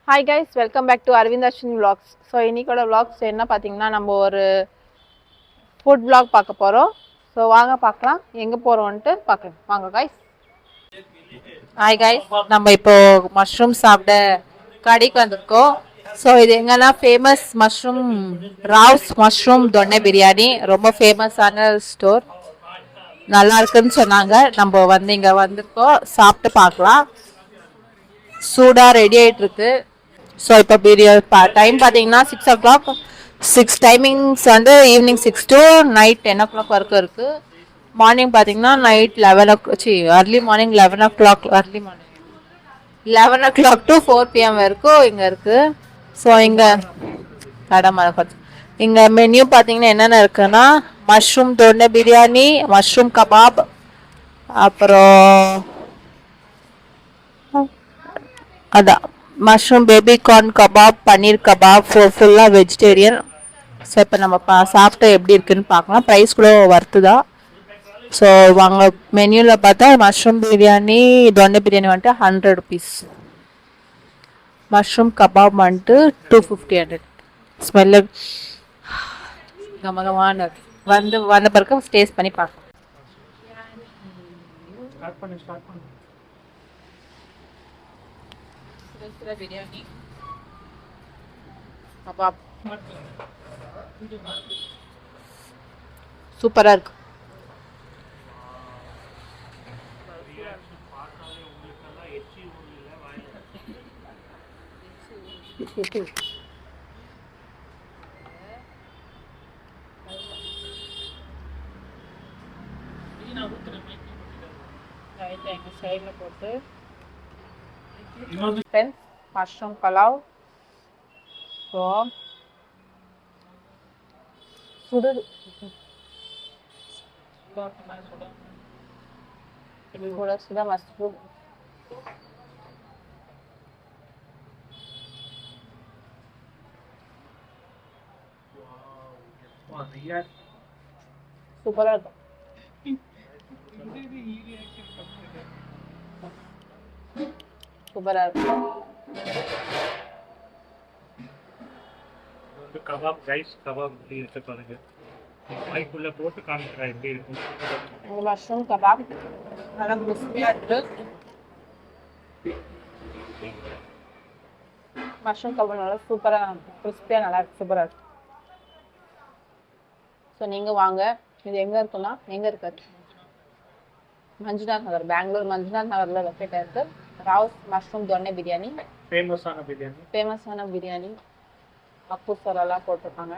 Hi guys, welcome back to Aravind Ashwin vlogs. So இன்னைக்கோட vlogs என்ன பார்த்தீங்கன்னா, நம்ம ஒரு ஃபுட் vlog பார்க்க போகிறோம். ஸோ வாங்க பார்க்கலாம், எங்கே போகிறோன்ட்டு பார்க்கலாம். வாங்க கைஸ். ஹாய் கைஸ், நம்ம இப்போ மஷ்ரூம் சாப்பிட கடைக்கு வந்திருக்கோம். ஸோ இது எங்கன்னா ஃபேமஸ் மஷ்ரூம் ராவ்ஸ் மஷ்ரூம் தொன்னை பிரியாணி, ரொம்ப ஃபேமஸான ஸ்டோர். நல்லா இருக்குன்னு சொன்னாங்க. நம்ம வந்து இங்கே வந்திருக்கோம், சாப்பிட்டு பார்க்கலாம். சூடாக ரெடி ஆகிட்டு இருக்கு. ஸோ இப்போ டைம் பார்த்தீங்கன்னா 6 o'clock. 6 டைமிங்ஸ் வந்து ஈவினிங் 6 to நைட் 10 o'clock வரைக்கும் இருக்குது. மார்னிங் பார்த்தீங்கன்னா night 11 அர்லி morning 11 o'clock, அர்லி morning 11 o'clock to 4 PM வரைக்கும் இங்கே இருக்குது. ஸோ இங்கே கடை மரப்பத்து இங்கே மெனியூ பார்த்தீங்கன்னா என்னென்ன இருக்குன்னா, மஷ்ரூம் தொன்னை பிரியாணி, மஷ்ரூம் கபாப், அப்புறம் அதான் மஷ்ரூம் பேபி கார்ன் கபாப், பன்னீர் கபாப், ஃபுல்லாக வெஜிடேரியன். ஸோ இப்போ நம்ம சாப்பிட்டு எப்படி இருக்குன்னு பார்க்கலாம். ப்ரைஸ் கூட ஒர்த்து தான். ஸோ வாங்க, மெனியூவில் பார்த்தா மஷ்ரூம் பிரியாணி தொன்னை பிரியாணி வந்துட்டு 100 rupees. மஷ்ரூம் கபாப் வந்துட்டு 250. ஸ்மெல்லு கமகமான வந்த பிறகு டேஸ்ட் பண்ணி பார்க்கலாம். பிரியாணி கபாப் சூப்பரா இருக்கு. போட்டு மஷ்ரூம் பலாவ். ஸோ சுடுது கூட சுட மஷ்ரூம். சூப்பரா இருக்கும். சூப்பரா இருக்கும். கபாப் ரைஸ் கபாப் எப்படி இருக்கு பாருங்க. வாய்க்குள்ள போட்டு காமிக்கிறேன் எப்படி இருக்கும். மஷ்ரூம் கபாப் நல்லா கிறிஸ்பியா இருக்கு. மஷ்ரூம் கபாப் நல்லா சூப்பரா கிறிஸ்பியா நல்லா இருக்கு, சூப்பரா இருக்கு. ஸோ நீங்க வாங்க. இது எங்க இருக்குன்னா, எங்க இருக்காது, மஞ்சுநாத் நகர், பெங்களூர் மஞ்சுநாத் நகர்ல லொக்கேட் இருக்கு. ராவ்ஸ் மஷ்ரூம் தொன்னை பிரியாணி ஃபேமஸான பிரியாணி. அப்பு சரெல்லாம் போட்டிருக்காங்க.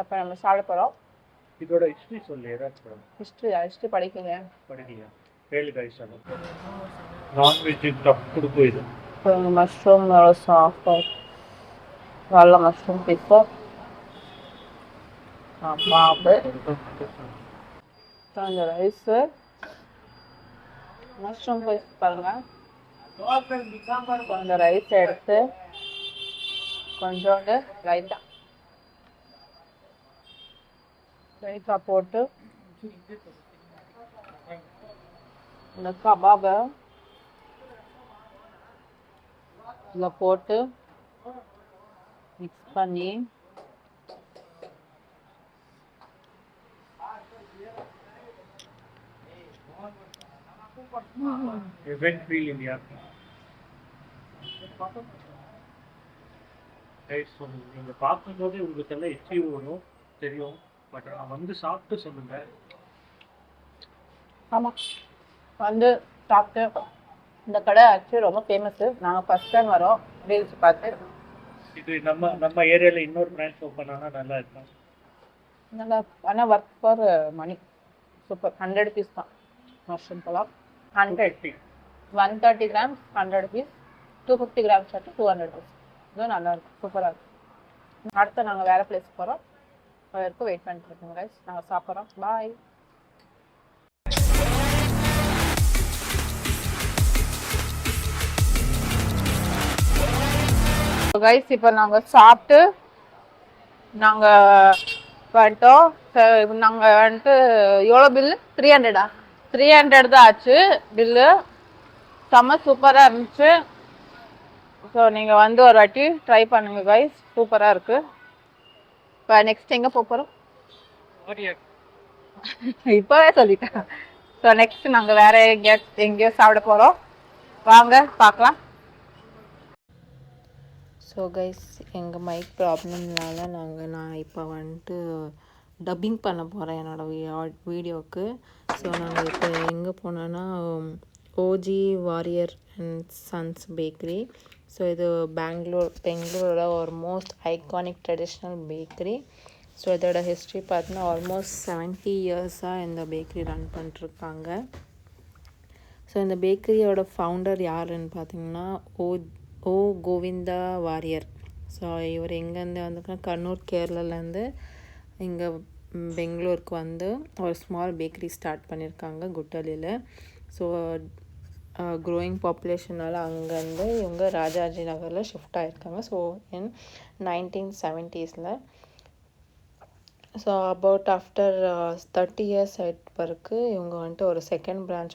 இப்போ நம்ம சாப்பிட போகிறோம். இதோட ஹிஸ்ட்ரி சொல்லி ஏதாச்சும் ஹிஸ்ட்ரி படிக்கலையா? படிக்கலையா? கேளு கைஸ். நான்வெஜ் டப் கொடுக்கும் இது. மஷ்ரூம் சாஃப்ட் நல்ல மஷ்ரூம் பீஸா பாப்பு, கொஞ்சம் ரைஸு, மஷ்ரூம் பீஸ் பாருங்க. கொஞ்சம் ரைஸ் எடுத்து கொஞ்சோண்டு ரைத்தா போட்டு இந்த கபாபை இதில் போட்டு மிக்ஸ் பண்ணி event feel in here. நீங்க பார்க்கும்போது உங்களுக்கு எல்லாம் எச்சி வரும் தெரியும். பட் நான் வந்து சாப்பிட்டு சொல்லுங்க. ஆமாம், வந்து சாப்பிட்டு இந்த கடை ஆக்சுவலி ரொம்ப ஃபேமஸ்ஸு. நாங்கள் ஃபஸ்ட் டைம் வரோம் ரீல்ஸ் பார்த்து. இது நம்ம ஏரியாவில் இன்னொரு பிரான்ச் ஓப்பன் ஆனால் நல்லா இருக்கும். நல்லா ஆனால் work for money. Super. 100 rupees தான் mushroom pulao. 130 grams 100 rupees, 250 grams 200 rupees. இதுவும் நல்லா இருக்கும், சூப்பராக இருக்கும். அடுத்து நாங்கள் வேறு பிளேஸ் போகிறோம், வரைக்கும் வெயிட் பண்ணிட்டு இருக்கோம் கைஸ். நாங்கள் சாப்பிட்றோம். பாய். கைஸ் இப்போ நாங்கள் சாப்பிட்டு நாங்கள் வந்துட்டோம். நாங்கள் வந்துட்டு எவ்வளோ பில்லு 300 300 தான் ஆச்சு பில்லு. செம்ம சூப்பராக இருந்துச்சு. ஸோ நீங்கள் வந்து ஒரு வாட்டி ட்ரை பண்ணுங்க கைஸ், சூப்பராக இருக்குது. இப்போ நெக்ஸ்ட் எங்கே போகிறோம் இப்போவே சொல்லிட்டேன். ஸோ நெக்ஸ்ட் நாங்கள் வேற எங்கேயோ சாப்பிட போகிறோம், வாங்க பார்க்கலாம். ஸோ கைஸ், எங்கள் மைக் ப்ராப்ளம்னால நான் இப்போ வந்துட்டு டப்பிங் பண்ண போகிறேன் என்னோடய வீடியோவுக்கு. ஸோ நாங்கள் இப்போ எங்கே போனோன்னா OG Variar and sons bakery. So இது பெங்களூரோட ஒரு most iconic traditional bakery. So இதோட ஹிஸ்ட்ரி பார்த்தீங்கன்னா ஆல்மோஸ்ட் 70 இயர்ஸாக இந்த பேக்கரி ரன் பண்ணிட்டுருக்காங்க. ஸோ இந்த பேக்கரியோட ஃபவுண்டர் யாருன்னு பார்த்தீங்கன்னா ஓ கோவிந்தா வாரியர். ஸோ இவர் எங்கேருந்து வந்துன்னா கண்ணூர் கேரளாலேருந்து இங்கே பெங்களூருக்கு வந்து ஒரு ஸ்மால் பேக்கரி ஸ்டார்ட் பண்ணியிருக்காங்க குட்டலியில். ஸோ க்ரோயிங் பாப்புலேஷனால் அங்கேருந்து இவங்க ராஜாஜி நகரில் ஷிஃப்ட் ஆகிருக்காங்க. So in 1970s. So about after 30 years ஆகிட்டு பிறகு இவங்க வந்துட்டு ஒரு செகண்ட் பிரான்ச்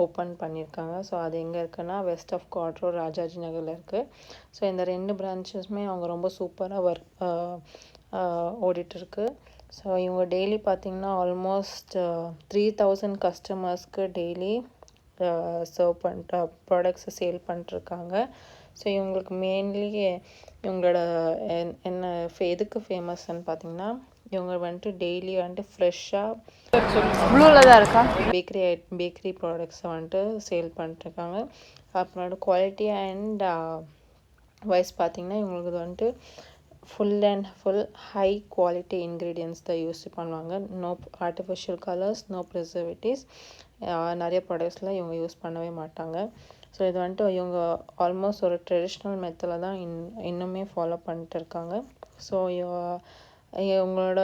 ஓப்பன் பண்ணியிருக்காங்க. ஸோ அது எங்கே இருக்குன்னா west of chord road Rajaji நகரில் இருக்குது. ஸோ இந்த 2 பிரான்ச்சஸுமே அவங்க ரொம்ப சூப்பராக ஓடிட்டுருக்கு. ஸோ இவங்க டெய்லி பார்த்திங்கன்னா ஆல்மோஸ்ட் 3000 கஸ்டமர்ஸ்க்கு டெய்லி சர்வ் பண்ணிட்டு ப்ராடக்ட்ஸை சேல் பண்ணிட்டுருக்காங்க. ஸோ இவங்களுக்கு மெயின்லி இவங்களோட என்ன எதுக்கு ஃபேமஸ்ன்னு பார்த்திங்கன்னா இவங்க வந்துட்டு டெய்லி வந்துட்டு ஃப்ரெஷ்ஷாக ப்ளூவில் தான் இருக்கா பேக்கரி ப்ராடக்ட்ஸை வந்துட்டு சேல் பண்ணிட்டுருக்காங்க. அப்புறம் குவாலிட்டி அண்ட் வைஸ் பார்த்திங்கன்னா இவங்களுக்கு வந்துட்டு ஃபுல் ஹை குவாலிட்டி இன்க்ரீடியன்ட்ஸ் தான் யூஸ் பண்ணுவாங்க. No artificial colours, no preservatives. நிறைய ப்ராடக்ட்ஸ்லாம் இவங்க யூஸ் பண்ணவே மாட்டாங்க. ஸோ இது வந்துட்டு இவங்க ஆல்மோஸ்ட் ஒரு ட்ரெடிஷ்னல் மெத்தடில் தான் இன்னுமே ஃபாலோ பண்ணிட்டு இருக்காங்க. ஸோ இவங்களோட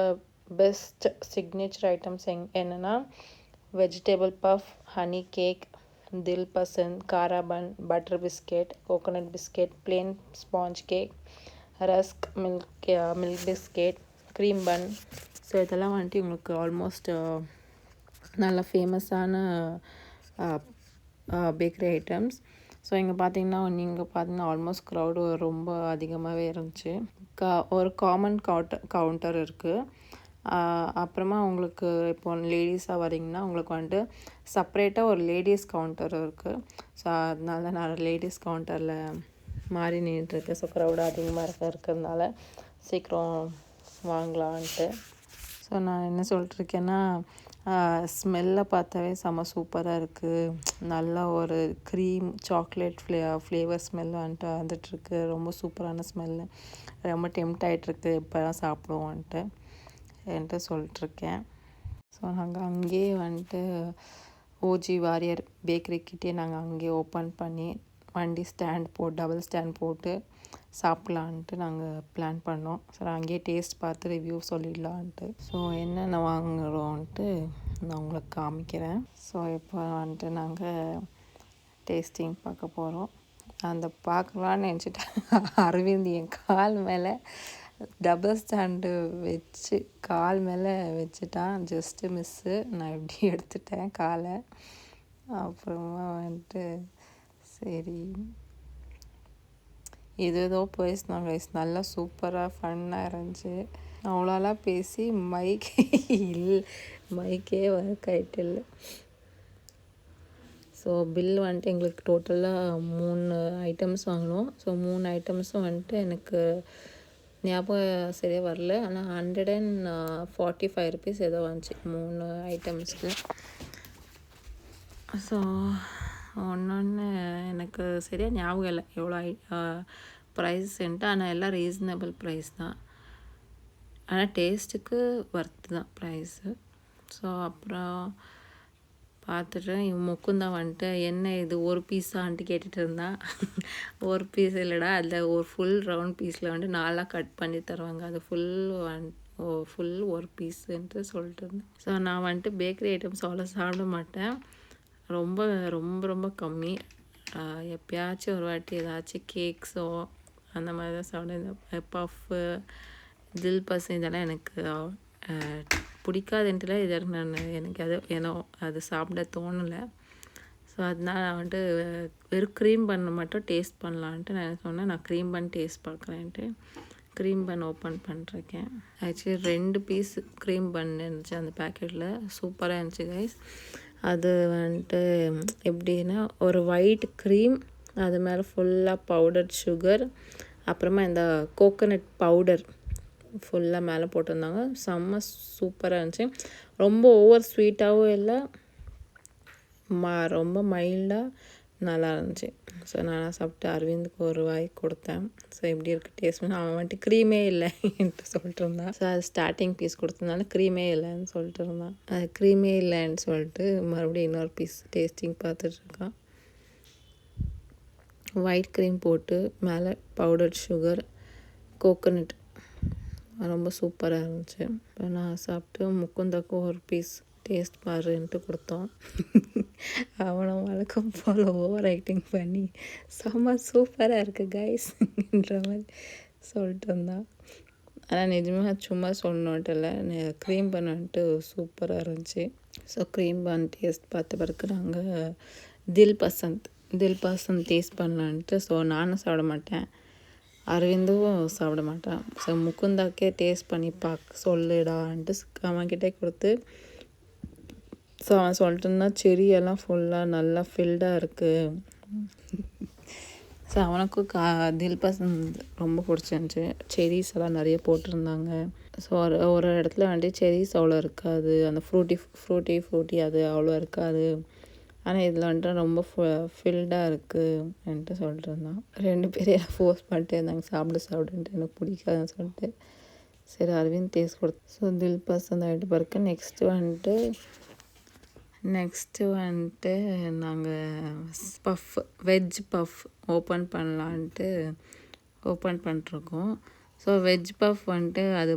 பெஸ்ட் சிக்னேச்சர் ஐட்டம்ஸ் என்னென்னா vegetable puff, honey cake, dil pasand, kara bun, butter biscuit, coconut biscuit, plain sponge cake, rusk, milk biscuit, cream bun. So இதெல்லாம் வந்துட்டு இவங்களுக்கு ஆல்மோஸ்ட் நல்ல ஃபேமஸான பேக்கரி ஐட்டம்ஸ். ஸோ இங்கே பார்த்தீங்கன்னா ஆல்மோஸ்ட் க்ரௌடு ரொம்ப அதிகமாகவே இருந்துச்சு. ஒரு காமன் கவுண்டர் இருக்குது. அப்புறமா உங்களுக்கு இப்போ லேடிஸாக வரீங்கன்னா உங்களுக்கு வந்துட்டு செப்ரேட்டாக ஒரு லேடிஸ் கவுண்டர் இருக்குது. ஸோ அதனால நான் லேடிஸ் கவுண்டரில் மாறி நின்றுட்டுருக்கேன். ஸோ க்ரௌடு அதிகமாக இருக்கிறதுனால சீக்கிரம் வாங்கலான்ட்டு. ஸோ நான் என்ன சொல்லிட்டுருக்கேன்னா ஸ்மெல்லை பார்த்தாவே செம்ம சூப்பராக இருக்குது. நல்ல ஒரு க்ரீம் சாக்லேட் ஃப்ளேவர் ஸ்மெல் வந்துட்டுருக்கு. ரொம்ப சூப்பரான ஸ்மெல்லு. ரொம்ப டெம்ட் ஆகிட்டுருக்கு இப்போ தான் சாப்பிடுவோன்ட்டு சொல்லிட்டுருக்கேன். ஸோ நாங்கள் அங்கேயே வந்துட்டு ஓஜி வாரியர் பேக்கரிக்கிட்டே நாங்கள் அங்கேயே ஓப்பன் பண்ணி வண்டி டபுள் ஸ்டாண்ட் போட்டு சாப்பிட்லான்ட்டு நாங்கள் பிளான் பண்ணோம். ஸோ அங்கேயே டேஸ்ட் பார்த்து ரிவ்யூ சொல்லிடலான்ட்டு. ஸோ என்னென்ன வாங்குகிறோன்ட்டு நான் உங்களுக்கு காமிக்கிறேன். ஸோ இப்போ வந்துட்டு நாங்கள் டேஸ்டிங் பார்க்க போகிறோம். அந்த பார்க்கலான்னு நினச்சிட்டேன். அரவிந்த் என் கால் மேலே டபுள் ஸ்டாண்டு வச்சு கால் மேலே வச்சுட்டான். Just miss. நான் இப்படி எடுத்துட்டேன் காலை. அப்புறமா வந்துட்டு சரி ஏதோ பேசினாங்க. நல்லா சூப்பராக ஃபன்னாக இருந்துச்சு. அவ்வளோலாம் பேசி மைக்கே ஒர்க் ஆகிட்டு இல்லை. ஸோ பில் வந்துட்டு எங்களுக்கு டோட்டலாக 3 ஐட்டம்ஸ் வாங்கினோம். ஸோ 3 ஐட்டம்ஸும் வந்துட்டு எனக்கு ஞாபகம் சரியாக வரல. ஆனால் 145 ருபீஸ் ஏதோ வந்துச்சு 3 ஐட்டம்ஸ்க்கு. ஸோ ஒன்று எனக்கு சரியாக ஞாபகம் இல்லை எவ்வளோ ப்ரைஸ்ன்ட்டு. ஆனால் எல்லாம் ரீசனபிள் ப்ரைஸ் தான். ஆனால் டேஸ்ட்டுக்கு ஒர்த்து தான் ப்ரைஸு. ஸோ அப்புறம் பார்த்துட்டு முக்குந்தான் வந்துட்டு என்ன இது ஒரு பீஸான்ட்டு கேட்டுட்டு இருந்தான். ஒரு பீஸ் இல்லைடா, அதில் ஒரு ஃபுல் ரவுண்ட் பீஸில் வந்துட்டு 4 கட் பண்ணி தருவாங்க. அது ஃபுல் ஒரு பீஸுன்ட்டு சொல்லிட்டு இருந்தேன். ஸோ நான் வந்துட்டு பேக்கரி ஐட்டம்ஸ் அவ்வளோ சாப்பிட மாட்டேன். ரொம்ப ரொம்ப ரொம்ப கம்மி. எப்பயாச்சும் ஒரு வாட்டி ஏதாச்சும் கேக்ஸோ அந்த மாதிரி தான் சாப்பிடுவேன். இந்த பஃப்பு, தில் பசு இதெல்லாம் எனக்கு பிடிக்காதுன்ட்டுல இது நான் எனக்கு அது சாப்பிட தோணலை. ஸோ அதனால் நான் வந்துட்டு வெறும் க்ரீம் பண்ணை மட்டும் டேஸ்ட் பண்ணலான்ட்டு நான் சொன்னேன், நான் க்ரீம் பன் டேஸ்ட் பார்க்குறேன்ட்டு க்ரீம் பன் ஓப்பன் பண்ணிருக்கேன். ஆக்சுவலி 2 பீஸ் க்ரீம் பன் இருந்துச்சு அந்த பேக்கெட்டில், சூப்பராக இருந்துச்சு கைஸ். அது வந்துட்டு எப்படின்னா ஒரு ஒயிட் க்ரீம், அது மேலே ஃபுல்லாக பவுடர் சுகர், அப்புறமா இந்த கோகோனட் பவுடர் ஃபுல்லாக மேலே போட்டிருந்தாங்க. செம்ம சூப்பராக இருந்துச்சு. ரொம்ப ஓவர் ஸ்வீட்டாகவும் இல்லை, ரொம்ப மைல்டாக நல்லா இருந்துச்சு. ஸோ நான் சாப்பிட்டு அரவிந்துக்கு ஒரு வாய் கொடுத்தேன். ஸோ எப்படி இருக்குது டேஸ்ட்னு அவன் வந்துட்டு க்ரீமே இல்லைன்ட்டு சொல்லிட்டு இருந்தான். ஸோ அது ஸ்டார்டிங் பீஸ் கொடுத்ததுனால க்ரீமே இல்லைன்னு சொல்லிட்டு இருந்தான். அது க்ரீமே இல்லைன்னு சொல்லிட்டு மறுபடியும் இன்னொரு பீஸ் டேஸ்டிங் பார்த்துட்ருக்கான். ஒயிட் க்ரீம் போட்டு மேலே பவுடர் சுகர், கோகோனட், ரொம்ப சூப்பராக இருந்துச்சு. இப்போ நான் சாப்பிட்டு முக்குந்தாக்கு ஒரு பீஸ் டேஸ்ட் பாருன்ட்டு கொடுத்தோம். அவனை வழக்கம் போல் ஓவர் ஆக்டிங் பண்ணி செம்ம சூப்பராக இருக்குது கைஸ்ன்ற மாதிரி சொல்லிட்டு இருந்தான். ஆனால் நிஜமாக சும்மா சொல்லணுன்ட்டு இல்லை, க்ரீம் பண்ணிட்டு சூப்பராக இருந்துச்சு. ஸோ க்ரீம் பன் டேஸ்ட் பார்த்த பிறகு நாங்கள் தில் பசந்த் டேஸ்ட் பண்ணலான்ட்டு. ஸோ நானும் சாப்பிட மாட்டேன், அரவிந்தும் சாப்பிட மாட்டான். ஸோ முக்குந்தாக்கே டேஸ்ட் பண்ணி சொல்லிடான்ட்டு அவன்கிட்டே கொடுத்து, ஸோ அவன் சொல்லிட்டு இருந்தான் செரியெல்லாம் ஃபுல்லாக நல்லா ஃபில்டாக இருக்குது. ஸோ அவனுக்கும் தில் பசந்த் ரொம்ப பிடிச்சிருந்துச்சி. செரிஸ் எல்லாம் நிறைய போட்டிருந்தாங்க. ஸோ ஒரு இடத்துல வந்துட்டு செரிஸ் அவ்வளோ இருக்காது, அந்த ஃப்ரூட்டி அது அவ்வளோ இருக்காது. ஆனால் இதில் வந்துட்டு ரொம்ப ஃபில்டாக இருக்குன்ட்டு சொல்லிட்டு இருந்தான். 2 பேரும் ஃபோர்ஸ் பண்ணிட்டு இருந்தாங்க சாப்பிடுன்ட்டு, எனக்கு பிடிக்காதுன்னு சொல்லிட்டு. சரி அரவிந்த் டேஸ்ட் கொடுத்து, ஸோ தில் பசந்த் ஆகிட்டு பிறகு நெக்ஸ்ட்டு வந்துட்டு நாங்கள் வெஜ் பஃப் ஓப்பன் பண்ணலான்ட்டு ஓப்பன் பண்ணிருக்கோம். ஸோ வெஜ் பஃப் வந்துட்டு அது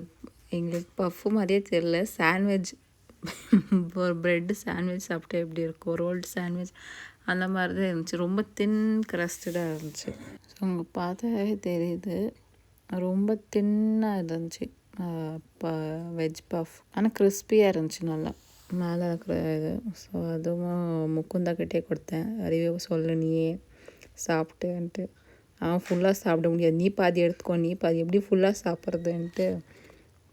எங்களுக்கு பஃப்பு மாதிரியே தெரியல, சாண்ட்விச் ஒரு ப்ரெட்டு சாண்ட்விச் சாப்பிட்டா எப்படி இருக்கும், ரோல்டு சாண்ட்விச் அந்த மாதிரி தான் இருந்துச்சு. ரொம்ப தின் க்ரஸ்டடாக இருந்துச்சு. ஸோ உங்கள் பார்த்தாவே தெரியுது ரொம்ப தின்னாக இருந்துச்சு வெஜ் பஃப். ஆனால் கிறிஸ்பியாக இருந்துச்சு நல்லா மேலே இருக்கிற இது. ஸோ அதுவும் முக்குந்தாக்கிட்டே கொடுத்தேன், ரிவ்யூ சொல்லு நீயே சாப்பிட்டுன்ட்டு. அவன் ஃபுல்லாக சாப்பிட முடியாது, நீ பாதி எடுத்துக்கோ, நீ பாதி எப்படி ஃபுல்லாக சாப்பிட்றதுன்ட்டு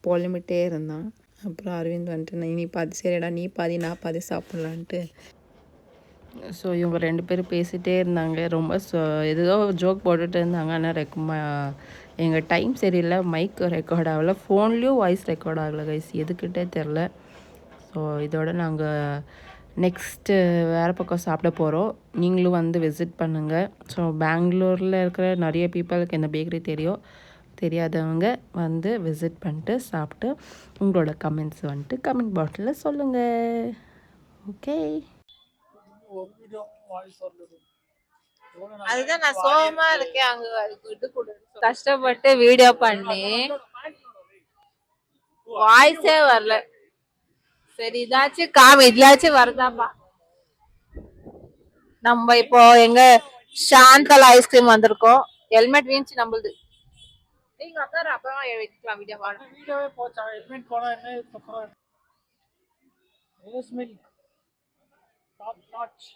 புலம்பிட்டே இருந்தான். அப்புறம் அரவிந்த் வந்துட்டு நீ பாதி சரிடா, நீ பாதி நான் பாதி சாப்பிட்லான்ட்டு. ஸோ இவங்க 2 பேரும் பேசிகிட்டே இருந்தாங்க, ரொம்ப ஏதோ ஜோக் போட்டுகிட்டு இருந்தாங்க. ஆனால் எங்கள் டைம் சரியில்லை, மைக் ரெக்கார்ட் ஆகலை, ஃபோன்லேயும் வாய்ஸ் ரெக்கார்ட் ஆகலை கைஸ், எதுக்கிட்டே தெரில. ஸோ இதோட நாங்கள் நெக்ஸ்ட்டு வேறு பக்கம் சாப்பிட போகிறோம். நீங்களும் வந்து விசிட் பண்ணுங்கள். ஸோ பெங்களூரில் இருக்கிற நிறைய பீப்புளுக்கு இந்த பேக்கரி தெரியாதவங்க வந்து விசிட் பண்ணிட்டு சாப்பிட்டு உங்களோட கமெண்ட்ஸ் வந்துட்டு கமெண்ட் பாக்ஸில் சொல்லுங்கள். ஓகே, அதுதான் நான் சோகமா இருக்கேன். அங்க கஷ்டப்பட்டு வீடியோ பண்ணி வாய்ஸே வரல. சரி இதாச்சும் இதுலாச்சும் வருதாப்பா. நம்ம இப்போ எங்க சாந்தல் ஐஸ்கிரீம் வந்திருக்கோம். ஹெல்மெட் வீழ்ச்சி நம்மளுது. நீங்க அப்புறமா எடுக்கலாம் வீடியோவே போச்சா? ஹெல்மெட் போனா என்ன தப்பா? Milk top notch.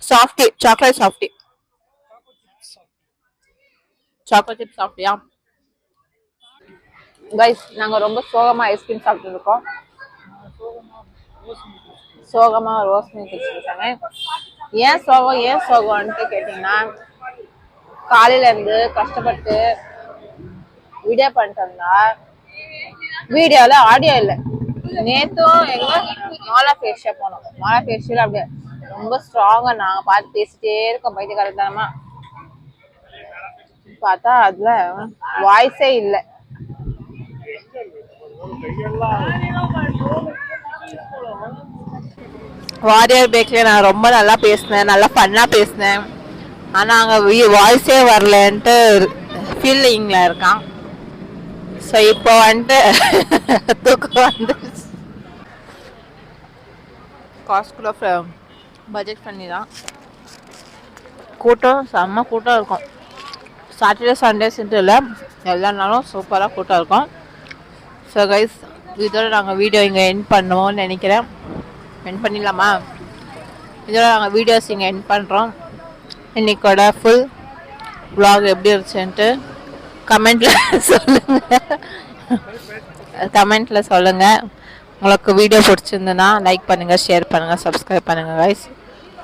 Softy chocolate softy chip சாப்பிட்டியா கைஸ்? நாங்க ரொம்ப சோகமா ஐஸ்கிரீம் சாப்பிட்டு இருக்கோம். சோகமா ரோஸ் மில்க் வச்சிருக்காங்க. ஏன் சோகம்ன்ட்டு கேட்டீங்கன்னா, காலையில இருந்து கஷ்டப்பட்டு வீடியோ பண்ணிட்டு இருந்தா வீடியோல ஆடியோ இல்லை. நேத்தும் எங்க மாலா ஃபேஷியல் போனோம். மாலா ஃபேஷியல் அப்படியே ரொம்ப ஸ்ட்ராங்கா நாங்க பார்த்து பேசிட்டே இருக்கோம் பைத்தியக்காரத்தனமா. பார்த்தா அதுல வாய்ஸே இல்லை. வாரியர் பேக்ல நான் ரொம்ப நல்லா பேசினேன், நல்லா ஃபன்னா பேசினேன். ஆனா அங்க வாய்ஸே வரலன்ட்டு ஃபீலிங்ல இருக்கான். ஸோ இப்போ வந்துட்டு தூக்கம் வந்து காஸ்ட்குள்ள பட்ஜெட் பண்ணி தான் கூட்டம் செம்ம கூட்டம் இருக்கும். சாட்டர்டே சண்டேஸ்ன்ட்டு இல்லை, எல்லா நாளும் சூப்பராக கூட்டம் இருக்கும். ஸோ கைஸ், இதோட நாங்கள் வீடியோ இங்கே எண்ட் பண்ணுவோம்னு நினைக்கிறேன். எண்ட் பண்ணிடலாமா? இதோட நாங்கள் வீடியோஸ் இங்கே எண்ட் பண்ணுறோம். இன்னைக்கோட ஃபுல் vlog எப்படி இருந்துச்சுன்ட்டு கமெண்ட்டில் சொல்லுங்கள். உங்களுக்கு வீடியோ பிடிச்சிருந்துன்னா லைக் பண்ணுங்கள், ஷேர் பண்ணுங்கள், சப்ஸ்கிரைப் பண்ணுங்கள் கைஸ்.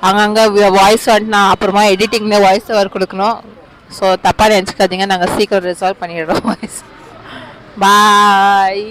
அங்கங்கே வாய்ஸ் வந்துட்டு நான் அப்புறமா எடிட்டிங்கில் வாய்ஸ் ஓவர் கொடுக்கணும். ஸோ தப்பாக நினச்சிக்காதீங்க, நாங்கள் சீக்கிரம் ரிசால்வ் பண்ணிடுறோம் வாய்ஸ். பாய்.